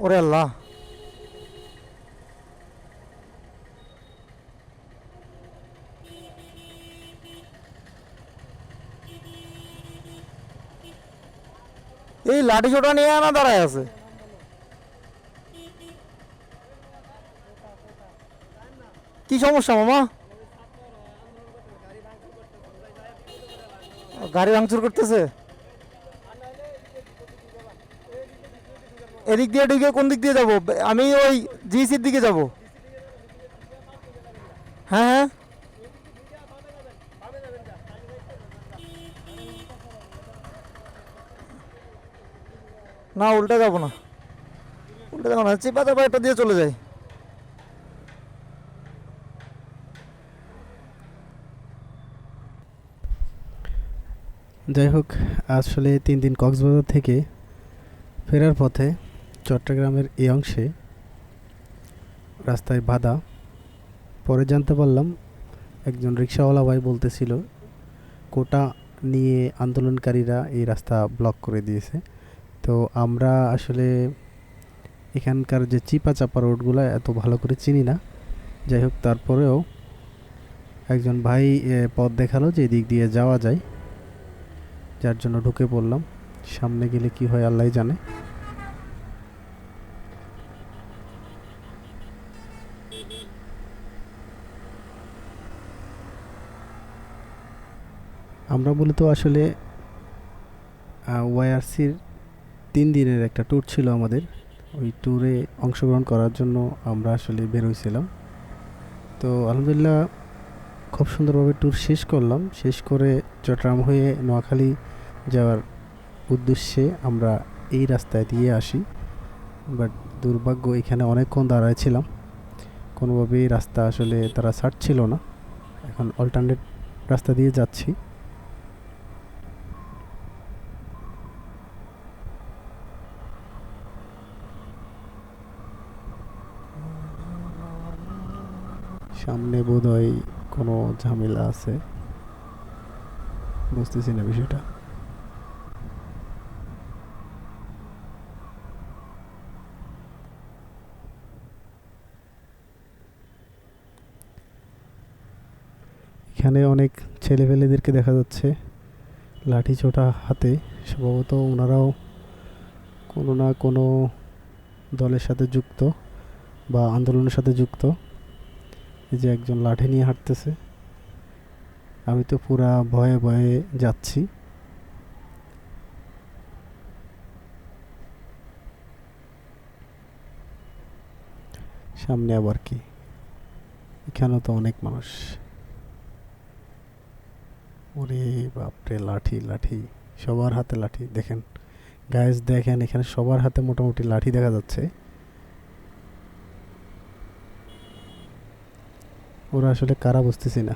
ওরে আল্লাহ! এই লাঠি ছোটা নিয়ে আনা দাঁড়ায় আছে। কি সমস্যা মামা? গাড়ি ভাঙচুর করতেছে? এদিক দিয়ে ঢুকে কোন দিক দিয়ে যাব? আমি ওই জিসির দিকে যাব। হ্যাঁ হ্যাঁ। না, উল্টে যাব না, উল্টে যাব না, চিপাতে পায়েটা দিয়ে চলে যাই। যাই হোক, আসলে 3 দিন কক্সবাজার থেকে ফেরার পথে চট্টগ্রামের এই অংশে রাস্তায় বাধা। পরে জানতে পারলাম একজন রিক্সাওয়ালা ভাই বলতেছিল কোটা নিয়ে আন্দোলনকারীরা এই রাস্তা ব্লক করে দিয়েছে। তো আমরা আসলে এখানকার যে চিপা চাপা রোডগুলো এত ভালো করে চিনি না। যাই হোক, তারপরেও একজন ভাই পথ দেখালো যে এদিক দিয়ে যাওয়া যায়, যার জন্য ঢুকে পড়লাম। সামনে গেলে কি হয় আল্লাহই জানে। আমরা মূলত আসলে ওয়াইআরসির 3 দিনের একটা ট্যুর ছিল আমাদের। ওই ট্যুরে অংশগ্রহণ করার জন্য আমরা আসলে বের হয়েছিলাম। তো আলহামদুলিল্লাহ খুব সুন্দরভাবে ট্যুর শেষ করলাম। শেষ করে চট্টগ্রাম হয়ে নোয়াখালী যাওয়ার উদ্দেশ্যে আমরা এই রাস্তায় দিয়ে আসি। বাট দুর্ভাগ্য, এখানে অনেকক্ষণ দাঁড়ায় ছিলাম, কোনোভাবেই রাস্তা আসলে তারা ছাড়ছিল না। এখন অল্টারনেট রাস্তা দিয়ে যাচ্ছি। সামনে বোধহয় কোনো ঝামেলা আছে, বুঝতেছি না বিষয়টা। এখানে অনেক ছেলেপেলেদেরকে দেখা যাচ্ছে লাঠি ছোটা হাতে। সম্ভবত ওনারাও কোনো না কোনো দলের সাথে যুক্ত বা আন্দোলনের সাথে যুক্ত। এই যে একজন লাঠি নিয়ে হাঁটতেছে, আমি তো পুরা ভয়ে ভয়ে যাচ্ছি। সামনে আবার কি, এখানেও তো অনেক মানুষ। ওরে বাপরে, লাঠি লাঠি, সবার হাতে লাঠি। দেখেন গাইজ, দেখেন এখানে সবার হাতে মোটামুটি লাঠি দেখা যাচ্ছে। ওরা আসলে কারা বুঝতেছি না।